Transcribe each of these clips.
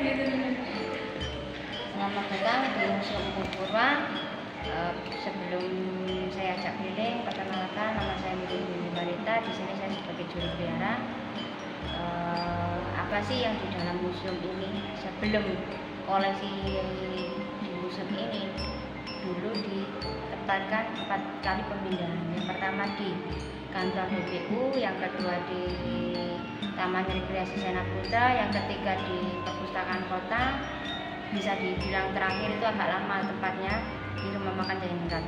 Selamat datang di Museum Purwa. Sebelum saya ajak keliling, perkenalkan nama saya Mimi Marita. Di sini saya sebagai juru pelihara. Apa sih yang di dalam museum ini? Sebelum koleksi di museum ini dulu ditempatkan 4 kali pemindahan. Yang pertama di kantor BPU, yang kedua di Taman Rekreasi Sena Putra, yang ketiga di Perpustakaan Kota. Bisa dibilang terakhir itu agak lama tempatnya di Rumah Makan Jayaningrat.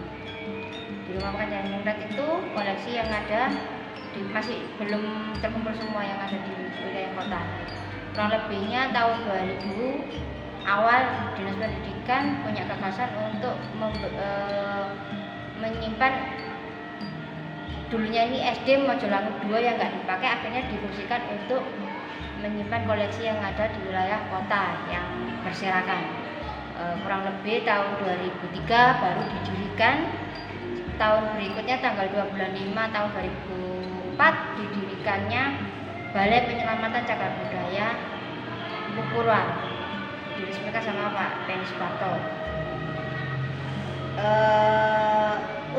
Di Rumah Makan Jayaningrat itu koleksi yang ada masih belum terkumpul semua yang ada di wilayah kota. Kurang lebihnya tahun 2000 awal Dinas Pendidikan punya gagasan untuk menyimpan dulunya ini SD Mojolangu 2 yang nggak dipakai, akhirnya difungsikan untuk menyimpan koleksi yang ada di wilayah kota yang berserakan. Kurang lebih tahun 2003 baru didirikan. Tahun berikutnya tanggal 2 bulan 5 tahun 2004 didirikannya Balai Penyelamatan Cagar Budaya Purwa, diresmikan sama Pak Penny Suparto.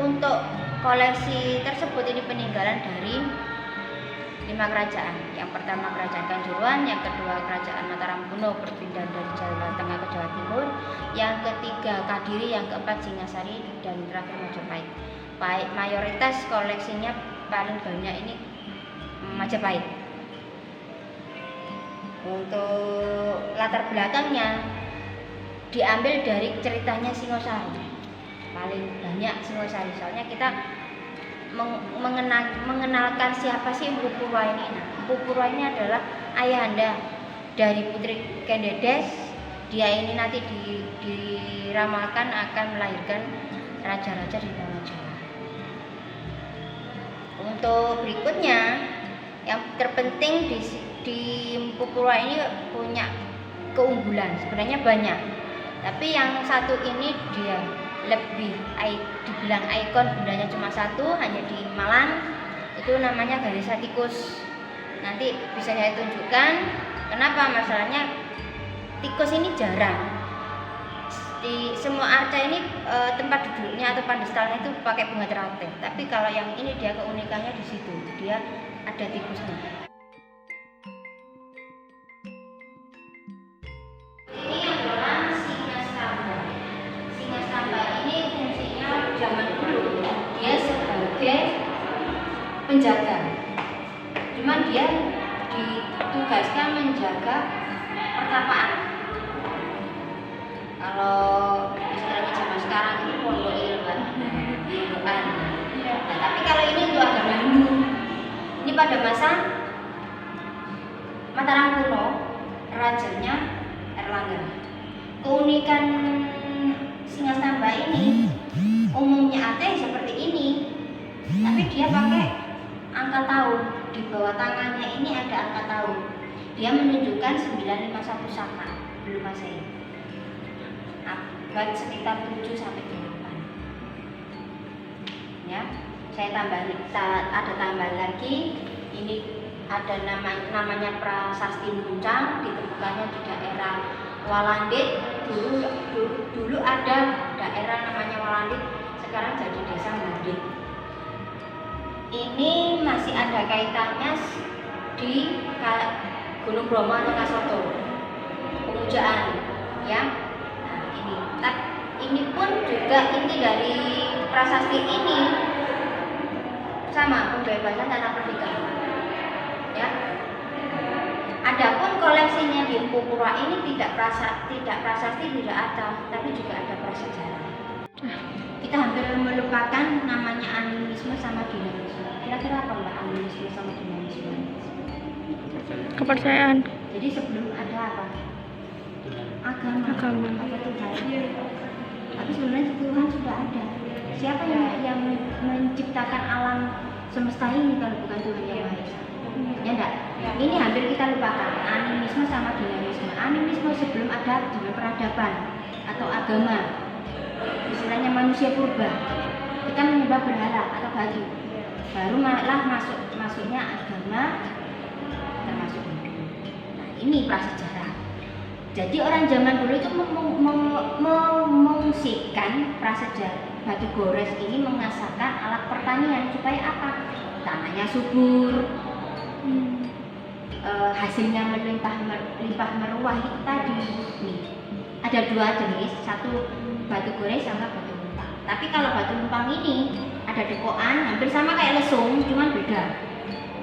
Untuk koleksi tersebut ini peninggalan dari 5 kerajaan. Yang pertama Kerajaan Kanjuruhan, yang kedua Kerajaan Mataram Kuno berpindah dari Jawa Tengah ke Jawa Timur, yang ketiga Kadiri, yang keempat Singasari, dan terakhir Majapahit. Mayoritas koleksinya paling banyak ini Majapahit. Untuk latar belakangnya diambil dari ceritanya Singosari. Paling banyak Singosari, soalnya kita mengenalkan siapa sih Empu Purwa ini. Empu Purwa ini adalah ayahanda dari Putri Kendedes. Dia ini nanti diramalkan akan melahirkan raja-raja di tanah Jawa. Untuk berikutnya, yang terpenting di Empu Purwa ini punya keunggulan. Sebenarnya banyak, tapi yang satu ini dia lebih dibilang ikon, bendanya cuma satu, hanya di Malang, itu namanya Garisa Tikus. Nanti bisa saya tunjukkan kenapa. Masalahnya tikus ini jarang di semua arca ini, tempat duduknya atau pandestalnya itu pakai bunga teratai, tapi kalau yang ini dia keunikannya di situ, dia ada tikusnya. Penjaga, cuman dia ditugaskan menjaga pertapaan. Kalau istilahnya zaman sekarang itu pondok ilmu, pondokan. Nah, tapi kalau ini untuk agama Hindu. Ini pada masa Mataram Kuno, rajanya Erlangga. Keunikan Singastamba ini umumnya ateh seperti ini, tapi dia pakai angka tahun. Di bawah tangannya ini ada angka tahun. Dia menunjukkan 951 Saka belum Masehi. Abad sekitar 7 sampai 8. Ya, saya ada tambahan lagi. Ini ada namanya Prasasti Muncang, ditemukannya di daerah Walandit. Dulu ada daerah namanya Walandit, sekarang jadi desa Bandit. Ini masih ada kaitannya di Gunung Bromo atau Kasoto, pemujaan, ya. Nah, ini pun juga inti dari prasasti ini sama pembebasan tanah perdikan, ya. Adapun koleksinya di Empu Purwa ini tidak prasasti, tidak ada, tapi juga ada prasejarah. Kita hampir melupakan namanya animisme sama dinamisme. Kira-kira apa Mbak animisme sama dinamisme? Kepercayaan. Jadi sebelum ada apa? Agama. Apa Tuhan? Tapi sebenarnya Tuhan sudah ada. Siapa yang menciptakan alam semesta ini kalau bukan Tuhan yang Maha Esa? Ya enggak? Ini hampir kita lupakan. Animisme sama dinamisme. Animisme sebelum ada dengan peradaban atau agama. Istilahnya manusia purba, kita menyembah berhala atau batu, baru malah masuknya agama termasuk Hindu. Nah, ini prasejarah. Jadi orang zaman dulu itu memungsikan prasejarah batu gores ini mengasahkan alat pertanian supaya apa? Tanahnya subur, hasilnya melimpah meruah itu tadi. Nih, ada dua jenis, satu batu gores sama batu lumpang. Tapi kalau batu lumpang ini ada dekokan, hampir sama kayak lesung, cuman beda.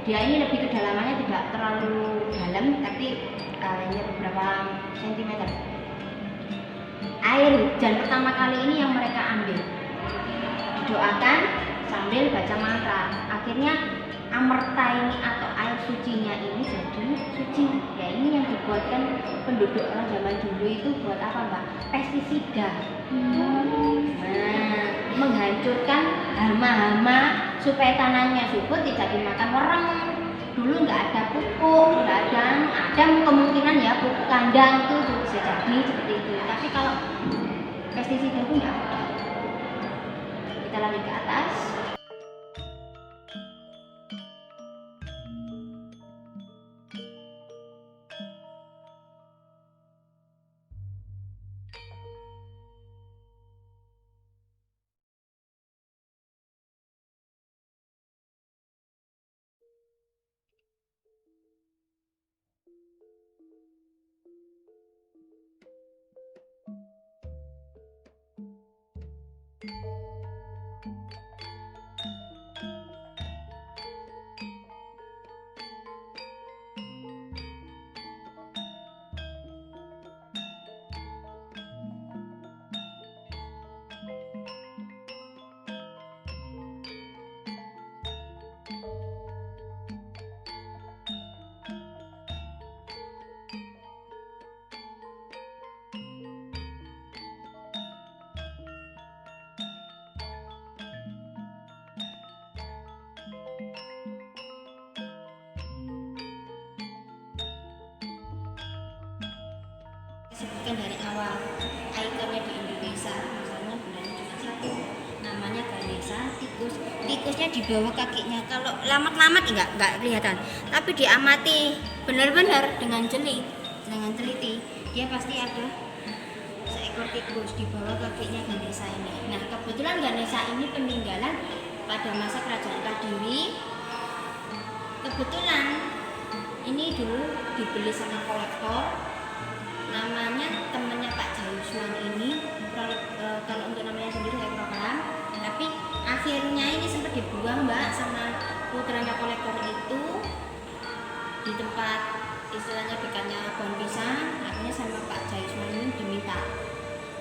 Dia ini lebih kedalamannya tidak terlalu dalam, tapi hanya beberapa sentimeter. Air hujan pertama kali ini yang mereka ambil, didoakan sambil baca mantra. Akhirnya amerta ini atau air sucinya ini jadi suci. Ya ini yang dibuatkan penduduk orang zaman dulu itu buat apa Mbak? Pestisida. Nah, menghancurkan hama-hama supaya tanahnya subur, tidak dimakan orang. Dulu nggak ada pupuk, nggak ada kemungkinan ya pupuk kandang itu bisa jadi seperti itu. Tapi kalau pestisida itu nggak ada. Kita lanjut ke atas. Sebutkan dari awal ikonnya di Indonesia, misalnya bulannya cuma satu, namanya Ganesha, tikusnya di bawah kakinya. Kalau lamat-lamat enggak kelihatan, tapi diamati benar-benar dengan teliti, dia pasti ada seekor tikus di bawah kakinya Ganesha ini. Nah, kebetulan Ganesha ini peninggalan pada masa kerajaan Kadiri. Kebetulan ini dulu dibeli sama kolektor, namanya temennya Pak Jayusman ini. Kalau untuk namanya sendiri saya kurang paham, tapi akhirnya ini sempat dibuang Mbak sama putranya kolektor itu di tempat istilahnya dekannya pohon pisang. Akhirnya sama Pak Jayusman ini diminta,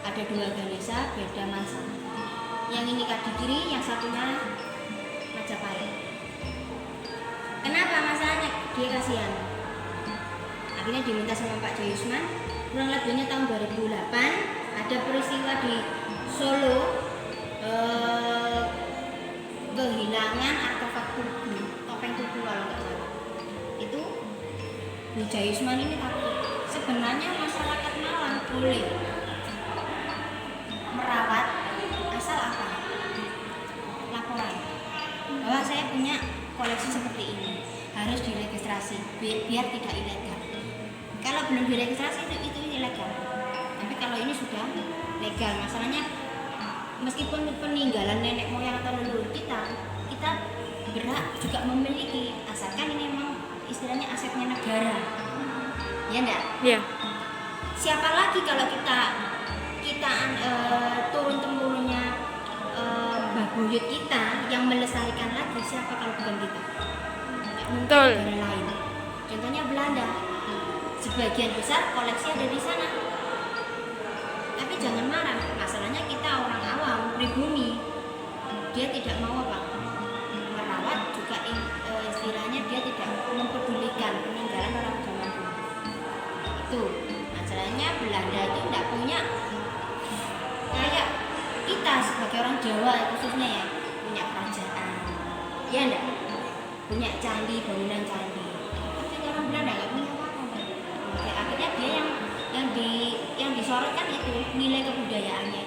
ada dua Ganesha beda masa, yang ini Kadiri, yang satunya Majapahit. Kenapa masalahnya? Dia kasihan, akhirnya diminta sama Pak Jayusman. Kurang lebihnya tahun 2008 ada peristiwa di Solo, kehilangan artefak tugu, topeng tugu kalau nggak salah. Itu Bu Jayusman ini takut. Sebenarnya masyarakat Malang boleh merawat asal apa? Laporan bahwa saya punya koleksi seperti ini, harus diregistrasi biar tidak ilegal. Kalau belum diregistrasi itu ilegal. Tapi kalau ini sudah legal, masalahnya meskipun peninggalan nenek moyang atau leluhur kita berhak juga memiliki, asalkan ini memang istilahnya asetnya negara. Ya enggak? Iya. Siapa lagi kalau kita turun temurunnya mbah buyut kita yang melestarikan lagi, siapa kalau bukan kita? Betul. Negara lain. Contohnya Belanda. Sebagian besar koleksi ada di sana. Tapi jangan marah, masalahnya kita orang awam, pribumi, dia tidak mau merawat juga, istilahnya dia tidak mempedulikan peninggalan orang zaman dulu. Itu masalahnya Belanda itu tidak punya kayak kita sebagai orang Jawa khususnya ya, punya kerajaan, ya enggak, punya candi, bangunan candi. Tapi orang Belanda nggak punya. Akhirnya dia yang disorot kan itu nilai kebudayaannya.